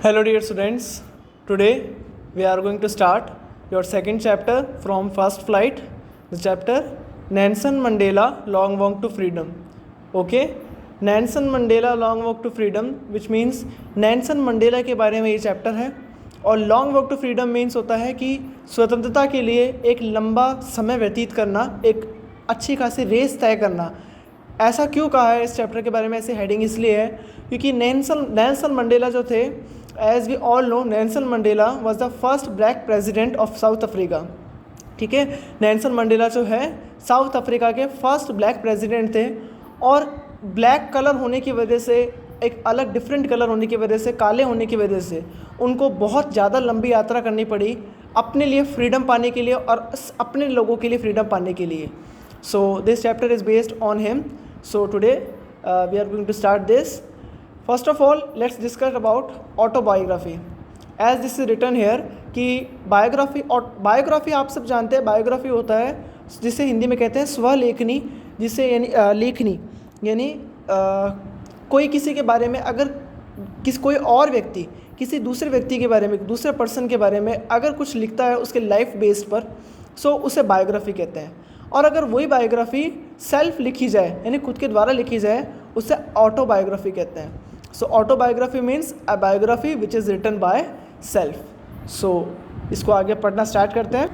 Hello, dear students. Today we are going to start your second chapter from First Flight, the chapter Nelson Mandela Long Walk to Freedom. Okay, Nelson Mandela Long Walk to Freedom, which means Nelson Mandela के बारे में ये chapter है. और long walk to freedom means होता है कि स्वतंत्रता के लिए एक लंबा समय व्यतीत करना, एक अच्छी खासी रेस तय करना. ऐसा क्यों कहा है इस चैप्टर के बारे में, ऐसे हेडिंग इसलिए है क्योंकि नेल्सन मंडेला जो थे, as we all know, Nelson Mandela was the first black president of South Africa. ठीक है, नेल्सन मंडेला जो है साउथ अफ्रीका के फर्स्ट ब्लैक प्रेसिडेंट थे. और ब्लैक कलर होने की वजह से, एक अलग डिफरेंट कलर होने की वजह से, काले होने की वजह से उनको बहुत ज़्यादा लंबी यात्रा करनी पड़ी अपने लिए फ्रीडम पाने के लिए और अपने लोगों के लिए फ्रीडम पाने के लिए. So this chapter is based on him. So today we are going to start this. First of all, let's discuss about autobiography. As this is written here कि बायोग्राफी आप सब जानते हैं. बायोग्राफी होता है जिसे हिंदी में कहते हैं स्वलेखनी, जिसे यानी लेखनी, यानी कोई किसी के बारे में, अगर कोई और व्यक्ति किसी दूसरे व्यक्ति के बारे में, दूसरे पर्सन के बारे में अगर कुछ लिखता है उसके लाइफ बेस्ड पर, सो उसे बायोग्राफी कहते हैं. और अगर वही बायोग्राफी सेल्फ लिखी जाए, यानी खुद के द्वारा लिखी जाए, उसे ऑटोबायोग्राफी कहते हैं. So autobiography means a biography which is written by self. So इसको आगे पढ़ना स्टार्ट करते हैं.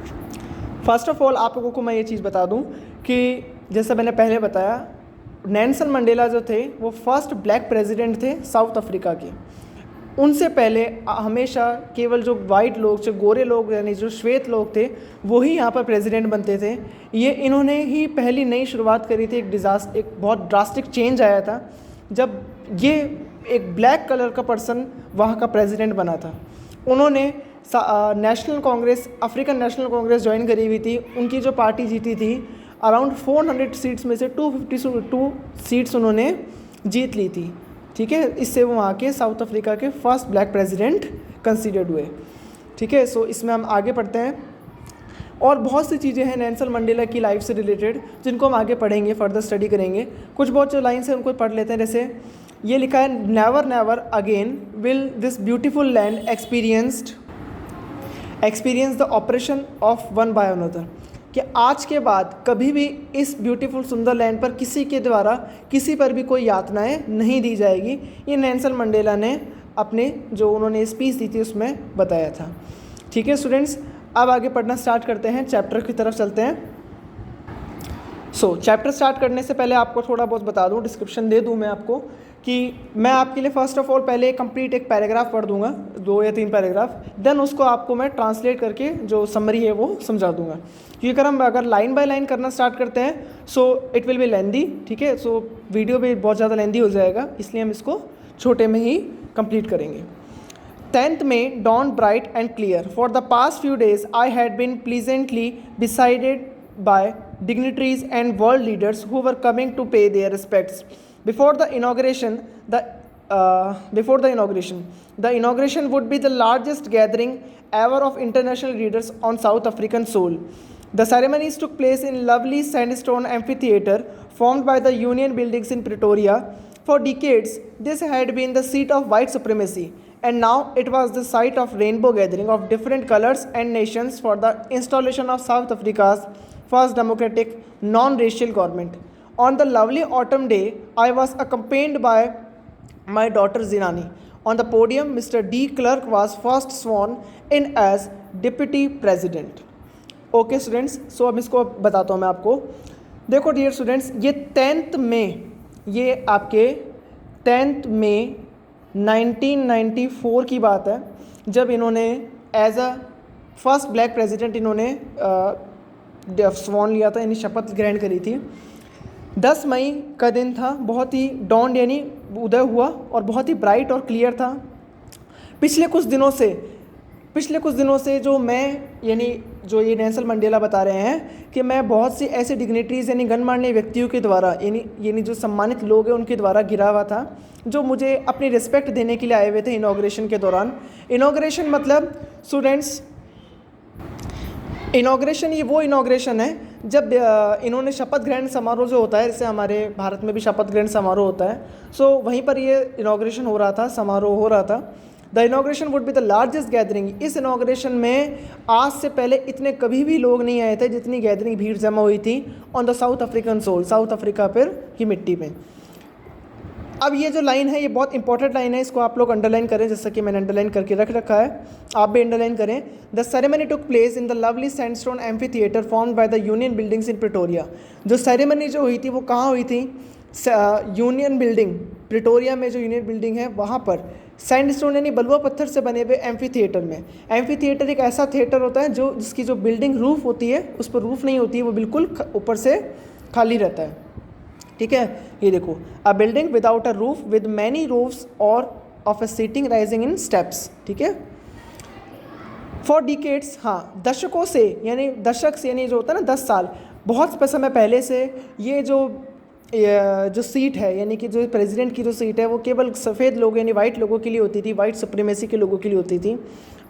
फर्स्ट ऑफ ऑल आप लोगों को मैं ये चीज़ बता दूं कि जैसे मैंने पहले बताया, नेल्सन मंडेला जो थे वो फर्स्ट ब्लैक प्रेसिडेंट थे साउथ अफ्रीका के. उनसे पहले हमेशा केवल जो वाइट लोग, जो गोरे लोग, यानी जो श्वेत लोग थे, वही यहाँ पर प्रेसिडेंट बनते थे. ये इन्होंने ही पहली नई शुरुआत करी थी. एक बहुत ड्रास्टिक चेंज आया था जब ये एक ब्लैक कलर का पर्सन वहाँ का प्रेसिडेंट बना था. उन्होंने national Congress, African national Congress join करी हुई थी. उनकी जो पार्टी जीती थी, अराउंड 400 सीट्स में से 252 सीट्स उन्होंने जीत ली थी. ठीक है, इससे वो वहाँ के साउथ अफ्रीका के फर्स्ट ब्लैक प्रेसिडेंट कंसीडर्ड हुए. ठीक है, सो इसमें हम आगे पढ़ते हैं. और बहुत सी चीज़ें हैं नेल्सन मंडेला की लाइफ से रिलेटेड जिनको हम आगे पढ़ेंगे, फर्दर स्टडी करेंगे. कुछ बहुत जो लाइन्स हैं उनको पढ़ लेते हैं. जैसे ये लिखा है, never never again will this beautiful land experience the operation of one by another, कि आज के बाद कभी भी इस ब्यूटीफुल सुंदर लैंड पर किसी के द्वारा किसी पर भी कोई यातनाएं नहीं दी जाएगी. ये नेल्सन मंडेला ने अपने जो उन्होंने स्पीच दी थी उसमें बताया था. ठीक है स्टूडेंट्स, अब आगे पढ़ना स्टार्ट करते हैं, चैप्टर की तरफ चलते हैं. सो चैप्टर स्टार्ट करने से पहले आपको थोड़ा बहुत बता दूं, डिस्क्रिप्शन दे दूं मैं आपको, कि मैं आपके लिए फ़र्स्ट ऑफ ऑल पहले कंप्लीट एक पैराग्राफ पढ़ दूंगा, 2 या 3 पैराग्राफ, देन उसको आपको मैं ट्रांसलेट करके जो समरी है वो समझा दूंगा. क्योंकि अगर लाइन बाय लाइन करना स्टार्ट करते हैं सो इट विल बी लेंदी. ठीक है, सो वीडियो भी बहुत ज़्यादा लेंदी हो जाएगा, इसलिए हम इसको छोटे में ही कंप्लीट करेंगे. 10th May dawned bright and clear. For the past few days, I had been pleasantly besided by dignitaries and world leaders who were coming to pay their respects. Before the inauguration, the inauguration would be the largest gathering ever of international leaders on South African soil. The ceremonies took place in lovely sandstone amphitheatre formed by the Union Buildings in Pretoria. For decades, this had been the seat of white supremacy, and now it was the site of rainbow gathering of different colors and nations for the installation of South Africa's first democratic, non-racial government. On the lovely autumn day, I was accompanied by my daughter Zinani. On the podium, Mr. D. Clerk was first sworn in as Deputy President. Okay students, so अब इसको बताता हूँ मैं आपको. देखो dear students, ये 10th मई, ये आपके 10th मई 1994 की बात है, जब इन्होंने as a first black president इन्होंने स्वॉन लिया था, यानी शपथ ग्रहण करी थी. 10 मई का दिन था, बहुत ही डॉन्ड यानी उदय हुआ और बहुत ही ब्राइट और क्लियर था. पिछले कुछ दिनों से जो मैं, यानी जो ये नेल्सन मंडेला बता रहे हैं कि मैं बहुत सी ऐसे डिग्निटरीज़ यानी गणमान्य व्यक्तियों के द्वारा, यानी जो सम्मानित लोग हैं उनके द्वारा घिरा हुआ था, जो मुझे अपनी रिस्पेक्ट देने के लिए आए हुए थे इनॉग्रेशन के दौरान. इनॉग्रेशन मतलब स्टूडेंट्स, इनॉग्रेशन ये वो इनॉग्रेशन है जब इन्होंने शपथ ग्रहण समारोह जो होता है, जैसे हमारे भारत में भी शपथ ग्रहण समारोह होता है, सो वहीं पर ये इनॉग्रेशन हो रहा था, समारोह हो रहा था. The inauguration would be the largest gathering, इस इनॉग्रेशन में आज से पहले इतने कभी भी लोग नहीं आए थे जितनी गैदरिंग भीड़ जमा हुई थी on the South African soil, South Africa पर की मिट्टी में। अब ये जो लाइन है ये बहुत इंपॉर्टेंट लाइन है, इसको आप लोग अंडरलाइन करें, जैसा कि मैंने अंडरलाइन करके रख रखा है, आप भी अंडरलाइन करें। The ceremony took place in the lovely sandstone amphi theatre formed by the union buildings in Pretoria. जो सेरेमनी जो हुई थी वो कहाँ हुई थी? यूनियन बिल्डिंग, प्रिटोरिया में जो यूनियन बिल्डिंग है वहाँ पर सैंडस्टोन यानी बलुआ पत्थर से बने हुए एम्फी थिएटर में। एम्फी थिएटर एक ऐसा थिएटर होता है जो जिसकी जो बिल्डिंग रूफ होती है उस पर रूफ नहीं होती है, वो बिल्कुल ऊपर से खाली रहता है, ठीक है। ये देखो, a building without a roof with many roofs और of a seating rising in steps, ठीक है। फॉर डिकेड्स, हाँ दशकों से, यानी दशक से यानी जो होता है ना 10 साल, बहुत समय पहले से ये जो सीट है यानी कि जो प्रेसिडेंट की जो सीट है वो केवल सफ़ेद लोग यानी वाइट लोगों के लिए होती थी, वाइट सुप्रीमेसी के लोगों के लिए होती थी।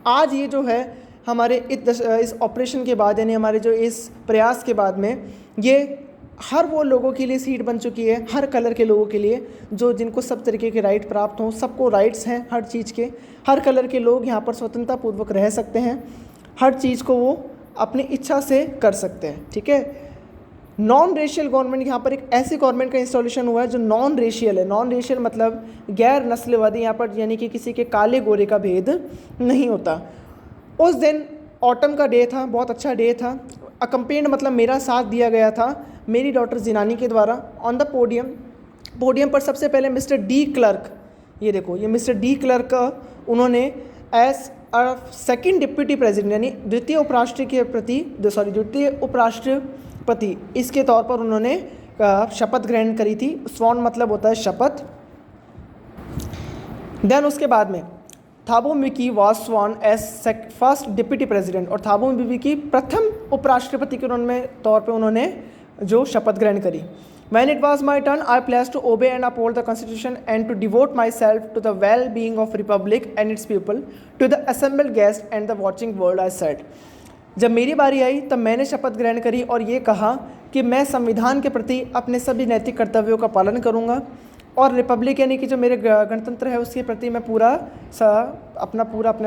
आज ये जो है हमारे इस ऑपरेशन के बाद यानी हमारे जो इस प्रयास के बाद में ये हर वो लोगों के लिए सीट बन चुकी है, हर कलर के लोगों के लिए, जो जिनको सब तरीके के राइट प्राप्त हों, सबको राइट्स हैं हर चीज़ के, हर कलर के लोग यहाँ पर स्वतंत्रतापूर्वक रह सकते हैं, हर चीज़ को वो अपनी इच्छा से कर सकते हैं, ठीक है। नॉन रेशियल गवर्नमेंट, यहाँ पर एक ऐसी गवर्नमेंट का इंस्टॉलेशन हुआ है जो नॉन रेशियल है। नॉन रेशियल मतलब गैर नस्लवादी, यहाँ पर यानी कि किसी के काले गोरे का भेद नहीं होता। उस दिन ऑटम का डे था, बहुत अच्छा डे था। अकम्पेंड मतलब मेरा साथ दिया गया था मेरी डॉटर जिनानी के द्वारा। ऑन द पोडियम पर सबसे पहले मिस्टर डी क्लर्क, ये देखो ये मिस्टर डी क्लर्क उन्होंने as a second deputy president यानी द्वितीय उपराष्ट्रपति इसके तौर पर उन्होंने शपथ ग्रहण करी थी। स्वॉन मतलब होता है शपथ। देन उसके बाद में Thabo Mbeki was sworn as first deputy president, और थाबो म्बिकी प्रथम उपराष्ट्रपति के तौर पे उन्होंने जो शपथ ग्रहण करी। When it was my turn, I pledged to obey and uphold the Constitution and to devote myself to the well-being of Republic and its people, to the assembled guests and the watching world, I said. जब मेरी बारी आई तब मैंने शपथ ग्रहण करी और ये कहा कि मैं संविधान के प्रति अपने सभी नैतिक कर्तव्यों का पालन करूँगा और रिपब्लिक यानी कि जो मेरे गणतंत्र है उसके प्रति मैं अपने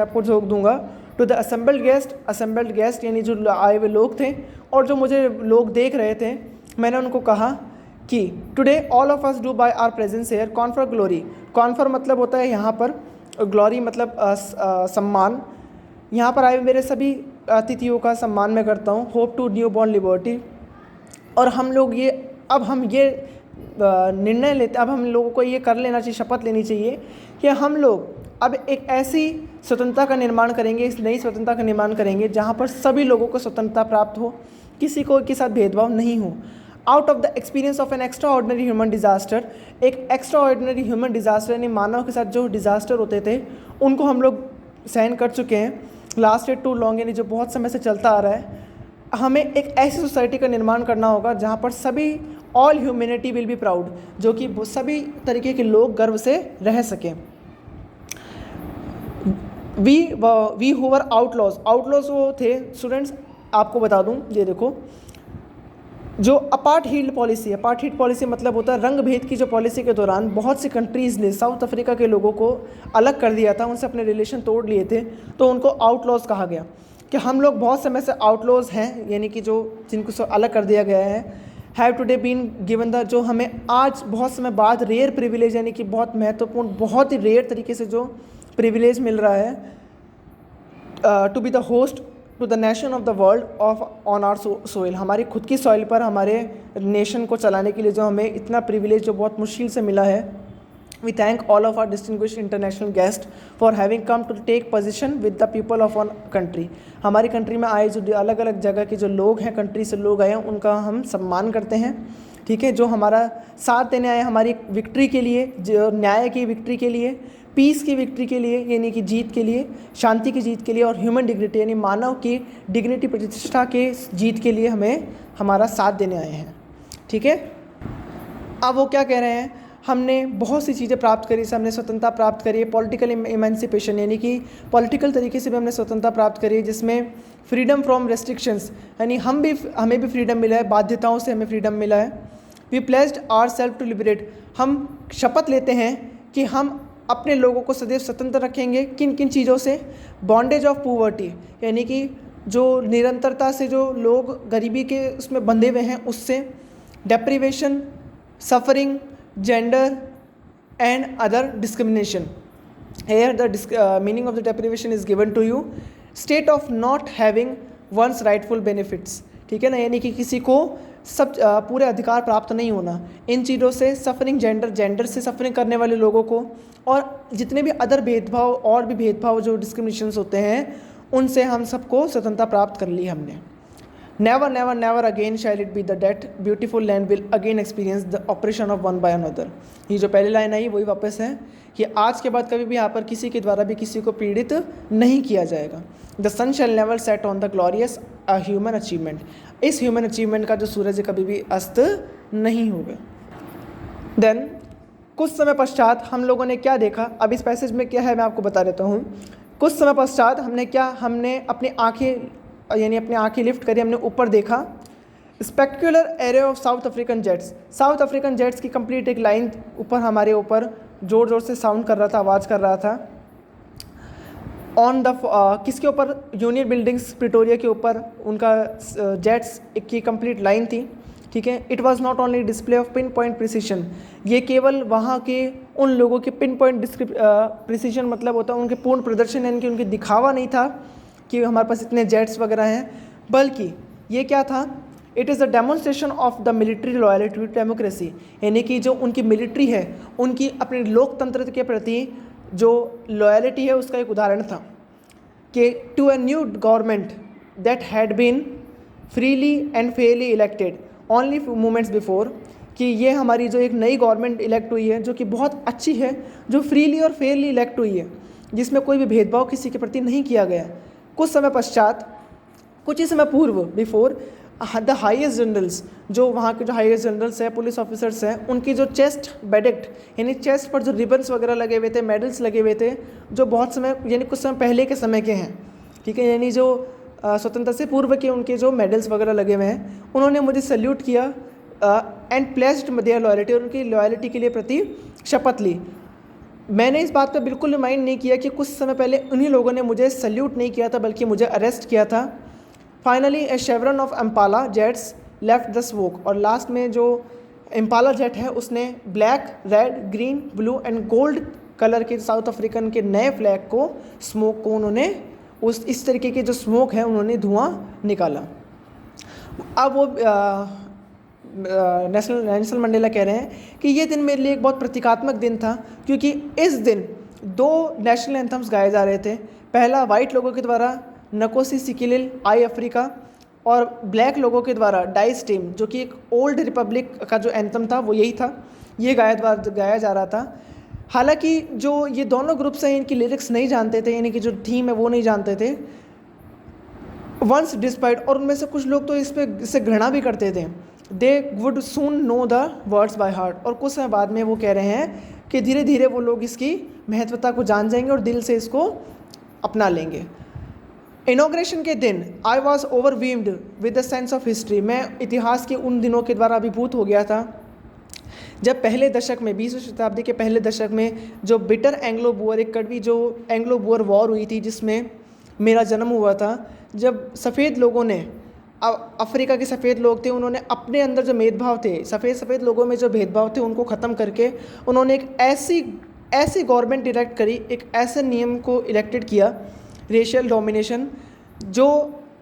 आप को झोंक दूंगा। टू द असेंबल्ड गेस्ट यानी जो आए हुए लोग थे और जो मुझे लोग देख रहे थे, मैंने उनको कहा कि today all of us do by our presence here confer glory. Confer मतलब होता है यहाँ पर, ग्लोरी मतलब सम्मान। यहाँ पर आए मेरे सभी अतिथियों का सम्मान मैं करता हूँ। Hope to new born liberty. और हम लोग अब हम ये निर्णय लेते, अब हम लोगों को ये कर लेना चाहिए, शपथ लेनी चाहिए कि हम लोग अब एक ऐसी स्वतंत्रता का निर्माण करेंगे, इस नई स्वतंत्रता का निर्माण करेंगे जहाँ पर सभी लोगों को स्वतंत्रता प्राप्त हो, किसी को के साथ भेदभाव नहीं हो। Out of the experience of an extra ordinary human disaster, एक एक्स्ट्रा ऑर्डिनरी ह्यूमन डिज़ास्टर यानी मानव के साथ जो डिज़ास्टर होते थे उनको हम लोग सहन कर चुके हैं। लास्टेड टू लॉन्ग यानी जो बहुत समय से चलता आ रहा है। हमें एक ऐसी सोसाइटी का निर्माण करना होगा जहाँ पर सभी all humanity will be proud, जो कि सभी तरीके के लोग गर्व से रह सकें। वी हु वर आउटलॉज वो थे स्टूडेंट्स, आपको बता दूं, ये देखो जो अपार्टहीड पॉलिसी मतलब होता है रंग भेद की जो पॉलिसी के दौरान बहुत सी कंट्रीज़ ने साउथ अफ्रीका के लोगों को अलग कर दिया था, उनसे अपने रिलेशन तोड़ लिए थे, तो उनको आउटलॉज कहा गया कि हम लोग बहुत समय से आउटलॉज हैं, यानी कि जो जिनको अलग कर दिया गया है। Have today been given the, जो हमें आज बहुत समय बाद रेयर प्रिविलेज यानी कि बहुत महत्वपूर्ण, बहुत ही रेयर तरीके से जो प्रिविलेज मिल रहा है, to be the host to the nation of the world on our soil, हमारी खुद की सॉइल पर हमारे नेशन को चलाने के लिए जो हमें इतना प्रिविलेज जो बहुत मुश्किल से मिला है। We thank all of our distinguished international guest for having come to take position with the people of one country. हमारी कंट्री में आए जो अलग अलग जगह के जो लोग हैं, कंट्री से लोग आए हैं, उनका हम सम्मान करते हैं, ठीक है। जो हमारा साथ देने आए हमारी विक्ट्री के लिए, जो न्याय की विक्ट्री के लिए, पीस की विक्ट्री के लिए यानी कि जीत के लिए, शांति की जीत के लिए, और ह्यूमन डिग्निटी यानी मानव की डिग्निटी प्रतिष्ठा के जीत के लिए हमें हमारा साथ देने आए हैं, ठीक है। अब वो क्या कह रहे हैं, हमने बहुत सी चीज़ें प्राप्त करी, हमने स्वतंत्रता प्राप्त करी है, पॉलिटिकल इमेंसिपेशन यानी कि पॉलिटिकल तरीके से भी हमने स्वतंत्रता प्राप्त करी है, जिसमें फ्रीडम फ्रॉम रेस्ट्रिक्शंस यानी हमें भी फ्रीडम मिला है, बाध्यताओं से हमें फ्रीडम मिला है। We placed our self to liberate, हम शपथ लेते हैं कि हम अपने लोगों को सदैव स्वतंत्र रखेंगे किन किन चीज़ों से, बॉन्डेज ऑफ पॉवर्टी यानी कि जो निरंतरता से जो लोग गरीबी के उसमें बंधे हुए हैं उससे, deprivation, suffering, gender and other discrimination. Here the meaning of the deprivation is given to you, state of not having one's rightful benefits, ठीक है ना, यानी कि किसी को सब पूरे अधिकार प्राप्त नहीं होना, इन चीज़ों से, सफरिंग, जेंडर से सफरिंग करने वाले लोगों को, और जितने भी अदर भेदभाव और भी भेदभाव जो डिस्क्रिमिनेशंस होते हैं उनसे हम सबको स्वतंत्रता प्राप्त कर ली हमने। Never never never again shall it be the date beautiful land will again experience the operation of one by another. ये जो पहली लाइन आई वही वापस है कि आज के बाद कभी भी यहाँ पर किसी के द्वारा भी किसी को पीड़ित नहीं किया जाएगा। The sun shall never set on the glorious human achievement, इस ह्यूमन अचीवमेंट का जो सूरज कभी भी अस्त नहीं होगा। देन कुछ समय पश्चात हम लोगों ने क्या देखा, अब इस पैसेज में क्या है मैं आपको बता देता हूँ। कुछ समय पश्चात हमने अपनी आंखें लिफ्ट करी, हमने ऊपर देखा, specular array of south African jets, south African jets की कंप्लीट एक लाइन ऊपर हमारे ऊपर ज़ोर ज़ोर से साउंड कर रहा था, आवाज़ कर रहा था। ऑन द किसके ऊपर, यूनियन बिल्डिंग्स प्रिटोरिया के ऊपर उनका जेट्स की कंप्लीट लाइन थी, ठीक है। It was not only display of pin point precision, ये केवल वहाँ के उन लोगों के पिन पॉइंट प्रिसीशन मतलब होता है उनके पूर्ण प्रदर्शन, यानी कि उनके दिखावा नहीं था कि हमारे पास इतने जेट्स वगैरह हैं, बल्कि ये क्या था, it is the demonstration of the military loyalty to democracy, यानी कि जो उनकी मिलिट्री है उनकी अपने लोकतंत्र के प्रति जो लॉयल्टी है उसका एक उदाहरण था कि to a new government that had been freely and fairly elected only few moments before, कि ये हमारी जो एक नई गवर्नमेंट इलेक्ट हुई है जो कि बहुत अच्छी है, जो फ्रीली और फेयरली इलेक्ट हुई है, जिसमें कोई भी भेदभाव किसी के प्रति नहीं किया गया। कुछ समय पश्चात, कुछ ही समय पूर्व, बिफोर द हाईएस्ट जनरल्स, जो वहाँ के जो हाईएस्ट जनरल्स हैं, पुलिस ऑफिसर्स हैं, उनकी जो चेस्ट बेडेक्ट यानी चेस्ट पर जो रिबन्स वगैरह लगे हुए थे, मेडल्स लगे हुए थे, जो बहुत समय यानी कुछ समय पहले के समय के हैं, ठीक है, यानी जो स्वतंत्रता से पूर्व के उनके जो मेडल्स वगैरह लगे हुए हैं, उन्होंने मुझे सल्यूट किया एंड प्लेस्ड देयर लॉयल्टी, और उनकी लॉयल्टी के लिए प्रति शपथ ली। मैंने इस बात पर बिल्कुल माइंड नहीं किया कि कुछ समय पहले उन्हीं लोगों ने मुझे सल्यूट नहीं किया था बल्कि मुझे अरेस्ट किया था। Finally A शेवरन of Impala jets left the smoke, और लास्ट में जो इम्पाला जेट है उसने black, red, green, blue and gold colour के साउथ अफ्रीकन के नए फ्लैग को, स्मोक को उन्होंने इस तरीके के जो स्मोक है उन्होंने धुआं निकाला। अब वो नेल्सन मंडेला कह रहे हैं कि ये दिन मेरे लिए एक बहुत प्रतीकात्मक दिन था, क्योंकि इस दिन दो नेशनल एंथम्स गाए जा रहे थे। पहला वाइट लोगों के द्वारा नकोसी सिकिलिल आई अफ्रीका, और ब्लैक लोगों के द्वारा डाइस टीम, जो कि एक ओल्ड रिपब्लिक का जो एंथम था वो यही था, ये गाया जा रहा था। हालांकि जो ये दोनों ग्रुप्स हैं इनकी लिरिक्स नहीं जानते थे, यानी कि जो थीम है वो नहीं जानते थे। वंस डिस्पाइट, और उनमें से कुछ लोग तो इससे घृणा भी करते थे। They would soon know the words by heart, और कुछ समय बाद में वो कह रहे हैं कि धीरे धीरे वो लोग इसकी महत्वता को जान जाएंगे और दिल से इसको अपना लेंगे। इनॉग्रेशन के दिन I was overwhelmed with the sense of history, मैं इतिहास के उन दिनों के द्वारा अभिभूत हो गया था जब पहले दशक में, 20वीं शताब्दी के पहले दशक में जो बिटर एंग्लो बुअर, एक कड़वी जो एंग्लो बुअर वॉर हुई थी जिसमें मेरा जन्म हुआ था, जब सफ़ेद लोगों ने, अफ्रीका के सफ़ेद लोग थे, उन्होंने अपने अंदर जो भेदभाव थे, सफ़ेद लोगों में जो भेदभाव थे उनको ख़त्म करके उन्होंने एक ऐसी गवर्नमेंट इलेक्ट करी, एक ऐसे नियम को इलेक्टेड किया, रेशियल डोमिनेशन, जो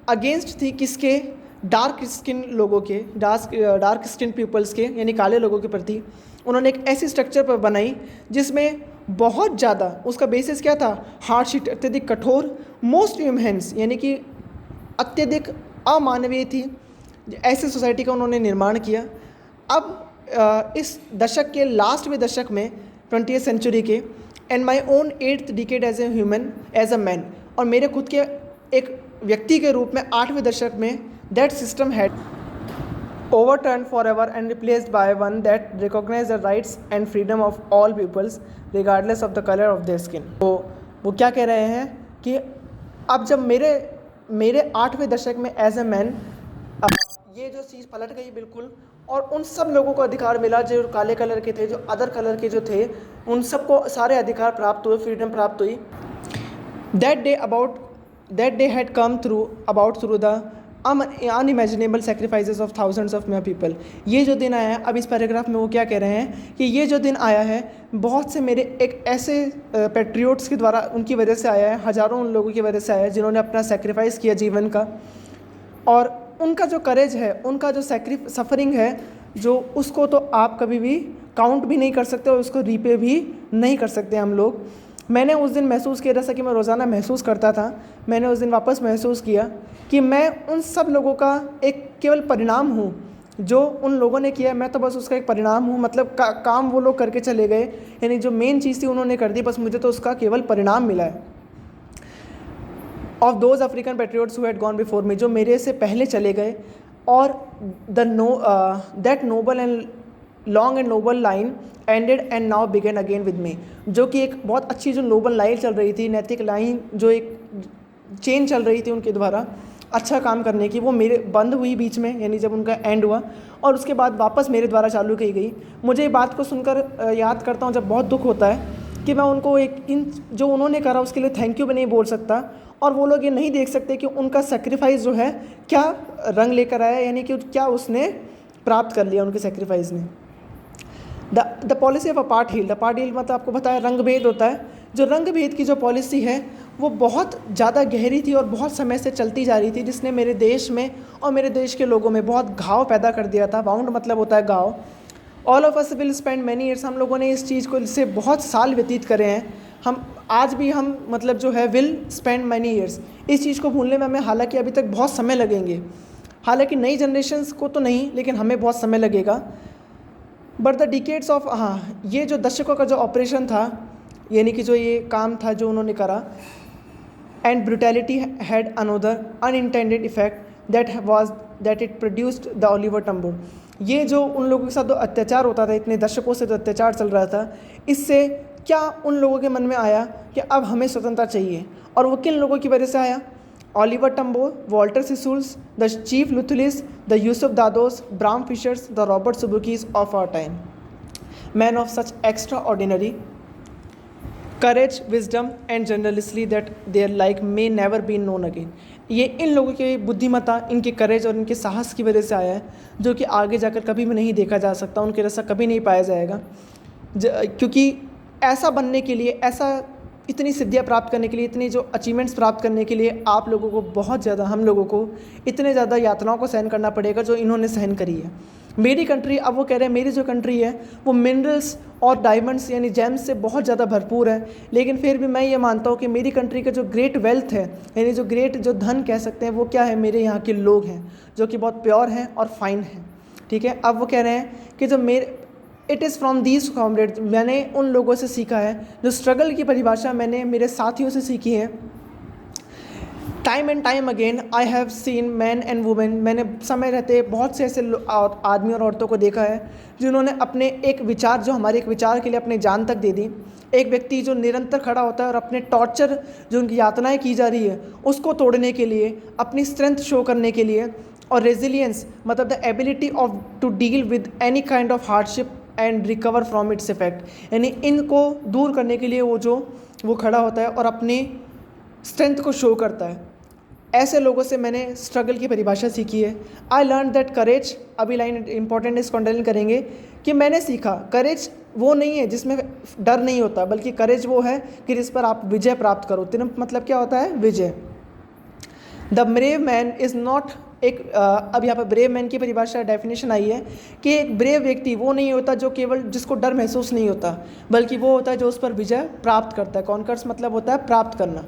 अगेंस्ट थी किसके, डार्क स्किन लोगों के, डार्क स्किन पीपल्स के, यानी काले लोगों के प्रति। उन्होंने एक ऐसी स्ट्रक्चर पर बनाई जिसमें बहुत ज़्यादा, उसका बेसिस क्या था, हार्डशीट अत्यधिक कठोर, मोस्ट इनह्यूमन यानी कि अत्यधिक अमानवीय थी, ऐसी सोसाइटी का उन्होंने निर्माण किया। अब इस दशक के लास्टवें दशक में 20th सेंचुरी के, and my own 8th decade as a human as a man, और मेरे खुद के एक व्यक्ति के रूप में 8वें दशक में that system had overturned forever and replaced by one that recognized the rights and freedom of all peoples regardless of the color of their skin। तो वो क्या कह रहे हैं कि अब जब मेरे 8वें दशक में एज ए मैन ये जो चीज़ पलट गई बिल्कुल, और उन सब लोगों को अधिकार मिला जो काले कलर के थे, जो अदर कलर के जो थे, उन सबको सारे अधिकार प्राप्त हुए, फ्रीडम प्राप्त हुई। That day had come through the unimaginable sacrifices of thousands of mere people। ये जो दिन आया है, अब इस पैराग्राफ में वो क्या कह रहे हैं कि ये जो दिन आया है बहुत से मेरे एक ऐसे पैट्रियोट्स के द्वारा, उनकी वजह से आया है, हज़ारों उन लोगों की वजह से आया है जिन्होंने अपना सेक्रीफाइस किया जीवन का, और उनका जो करेज है, उनका जो सफरिंग है, जो उसको तो आप कभी भी काउंट भी नहीं कर सकते और उसको रीपे भी नहीं कर सकते हम लोग। मैंने उस दिन महसूस किया, जैसा कि मैं रोज़ाना महसूस करता था, मैंने उस दिन वापस महसूस किया कि मैं उन सब लोगों का एक केवल परिणाम हूँ जो उन लोगों ने किया। मैं तो बस उसका एक परिणाम हूँ, मतलब काम वो लोग करके चले गए, यानी जो मेन चीज़ थी उन्होंने कर दी, बस मुझे तो उसका केवल परिणाम मिला है। Of those African patriots who had gone before me, जो मेरे से पहले चले गए, और that noble and long and noble line ended and now began again with me, जो कि एक बहुत अच्छी जो नोबल लाइन चल रही थी, नैतिक लाइन, जो एक चेन चल रही थी उनके द्वारा अच्छा काम करने की, वो मेरे बंद हुई बीच में, यानी जब उनका एंड हुआ, और उसके बाद वापस मेरे द्वारा चालू की गई। मुझे ये बात को सुनकर याद करता हूँ जब बहुत दुख होता है कि मैं उनको इन जो उन्होंने करा उसके लिए थैंक यू भी नहीं बोल सकता, और वो लोग ये नहीं देख सकते कि उनका सेक्रीफाइस जो है क्या रंग लेकर आया, यानी कि क्या उसने प्राप्त कर लिया उनके सेक्रीफाइस ने। The policy of apartheid मतलब आपको बताया रंग भेद होता है। जो रंग भेद की जो पॉलिसी है वो बहुत ज़्यादा गहरी थी और बहुत समय से चलती जा रही थी, जिसने मेरे देश में और मेरे देश के लोगों में बहुत घाव पैदा कर दिया था। बाउंड मतलब होता है घाव। All of us will spend many years, हम लोगों ने इस चीज़ को से बहुत साल व्यतीत करे हैं। हम आज भी हम मतलब जो है विल स्पेंड मैनी ईयर्स, इस चीज़ को भूलने में हमें हालांकि अभी तक बहुत समय लगेंगे, हालांकि नई जनरेशन्स को तो नहीं, लेकिन हमें बहुत समय लगेगा। बट द डिकेड्स ऑफ, ये जो दशकों का जो ऑपरेशन था, यानी कि जो ये काम था जो उन्होंने करा, and brutality had another unintended effect that it produced the Oliver Tambo. ये जो उन लोगों के साथ जो अत्याचार होता था, इतने दशकों से जो अत्याचार चल रहा था, इससे क्या उन लोगों के मन में आया कि अब हमें स्वतंत्रता चाहिए। और वो किन लोगों की वजह से आया? Oliver Tambo, Walter Sisulus, the chief Luthulis, the Yusuf Dadoos, Bram Fischers, the Robert Sobukwes of our time, man of such extraordinary courage, wisdom and generously that their like may never be known again। ये इन लोगों की बुद्धिमत्ता, इनके करेज और इनके साहस की वजह से आया है, जो कि आगे जाकर कभी भी नहीं देखा जा सकता, उनके जैसा कभी नहीं पाया जाएगा। क्योंकि ऐसा बनने के लिए, ऐसा इतनी सिद्धियाँ प्राप्त करने के लिए, इतनी जो अचीवमेंट्स प्राप्त करने के लिए आप लोगों को बहुत ज़्यादा, हम लोगों को इतने ज़्यादा यातनाओं को सहन करना पड़ेगा जो इन्होंने सहन करी है। मेरी कंट्री, अब वो कह रहे हैं मेरी जो कंट्री है वो मिनरल्स और डायमंड्स यानी जेम्स से बहुत ज़्यादा भरपूर है, लेकिन फिर भी मैं ये मानता हूँ कि मेरी कंट्री का जो ग्रेट वेल्थ है, यानी जो ग्रेट जो धन कह सकते हैं, वो क्या है? मेरे यहाँ के लोग हैं जो कि बहुत प्योर हैं और फाइन हैं। ठीक है, अब वो कह रहे हैं कि जो मेरे it is from these comrades, मैंने उन लोगों से सीखा है, जो स्ट्रगल की परिभाषा मैंने मेरे साथियों से सीखी है। Time and time again I have seen man and women, मैंने समय रहते बहुत से ऐसे आदमी और औरतों को देखा है जिन्होंने अपने एक विचार, जो हमारे एक विचार के लिए अपनी जान तक दे दी। एक व्यक्ति जो निरंतर खड़ा होता है और अपने टॉर्चर, जो उनकी यातनाएं की जा रही है, उसको तोड़ने के लिए, अपनी स्ट्रेंथ शो करने के लिए, और रेजिलियंस मतलब the ability of to deal with any kind of hardship and recover from its effect, यानी इनको दूर करने के लिए वो खड़ा होता है और अपनी स्ट्रेंथ को शो करता है। ऐसे लोगों से मैंने स्ट्रगल की परिभाषा सीखी है। आई लर्न दैट करेज, अभी लाइन इंपॉर्टेंट इसको अंडरलाइन करेंगे, कि मैंने सीखा करेज वो नहीं है जिसमें डर नहीं होता, बल्कि करेज वो है कि जिस पर आप विजय प्राप्त करो। त्रिम्फ मतलब क्या होता है? विजय। The brave man is not अब यहाँ पर ब्रेव मैन की परिभाषा डेफिनेशन आई है कि एक ब्रेव व्यक्ति वो नहीं होता जो केवल जिसको डर महसूस नहीं होता, बल्कि वो होता है जो उस पर विजय प्राप्त करता है। कॉन्कर्स मतलब होता है प्राप्त करना।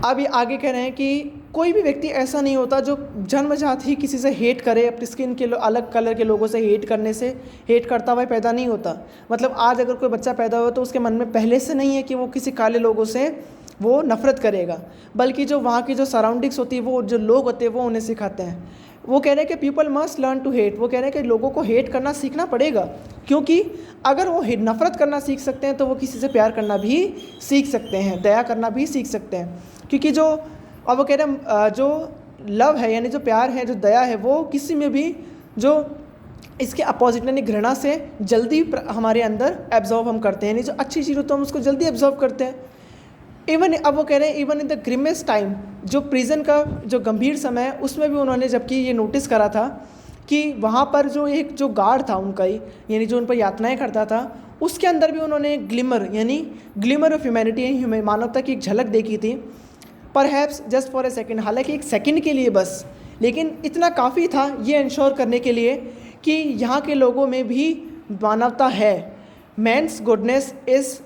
अब ये आगे कह रहे हैं कि कोई भी व्यक्ति ऐसा नहीं होता जो जन्मजात ही किसी से हेट करे, अपनी स्किन के अलग कलर के लोगों से हेट करता हुआ पैदा नहीं होता। मतलब आज अगर कोई बच्चा पैदा हो तो उसके मन में पहले से नहीं है कि वो किसी काले लोगों से वो नफ़रत करेगा, बल्कि जो वहाँ की जो सराउंडिंग्स होती है, वो जो लोग होते हैं, वो उन्हें सिखाते हैं। वो कह रहे हैं कि people must learn to hate, वो कह रहे हैं कि लोगों को हेट करना सीखना पड़ेगा, क्योंकि अगर वो नफ़रत करना सीख सकते हैं तो वो किसी से प्यार करना भी सीख सकते हैं, दया करना भी सीख सकते हैं। क्योंकि जो, अब वो कह रहे हैं जो लव है, यानी जो प्यार है, जो दया है, वो किसी में भी जो इसके अपोजिट यानी घृणा से जल्दी हमारे अंदर एब्जॉर्व हम करते हैं, यानी जो अच्छी चीज़ हो तो हम उसको जल्दी एब्जॉर्व करते हैं। इवन अब वो कह रहे हैं इवन इन द ग्रिमेस्ट टाइम, जो प्रिजन का जो गंभीर समय है उसमें भी उन्होंने जबकि ये नोटिस करा था कि वहाँ पर जो गार्ड था उनका ही, यानी जो उन पर यातनाएँ करता था, उसके अंदर भी उन्होंने ग्लिमर ऑफ ह्यूमैनिटी, मानवता की एक झलक देखी थी। Perhaps just for a second, हालांकि एक सेकेंड के लिए बस, लेकिन इतना काफ़ी था ये इंश्योर करने के लिए कि यहाँ के लोगों में भी मानवता है। Man's goodness is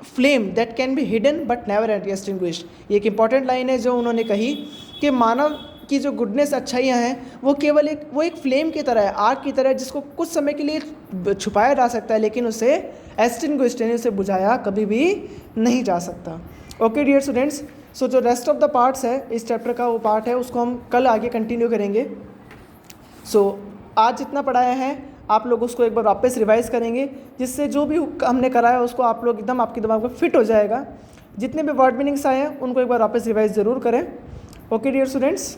flame that can be hidden but never extinguished. ये एक इंपॉर्टेंट लाइन है जो उन्होंने कही कि मानव की जो गुडनेस, अच्छाइयाँ हैं, वो केवल एक फ्लेम की तरह है, आग की तरह है, जिसको कुछ समय के लिए छुपाया जा सकता है, लेकिन उसे एक्सटिंग्विश्ड यानी उसे बुझाया कभी भी नहीं जा सकता। ओके डियर स्टूडेंट्स, सो जो रेस्ट ऑफ द पार्ट्स है इस चैप्टर का, वो पार्ट है उसको हम कल आगे कंटिन्यू करेंगे। सो आज जितना पढ़ाया है आप लोग उसको एक बार वापस रिवाइज़ करेंगे, जिससे जो भी हमने कराया उसको आप लोग एकदम आपके दिमाग में फिट हो जाएगा। जितने भी वर्ड मीनिंग्स आए हैं उनको एक बार वापस रिवाइज ज़रूर करें। Okay dear students.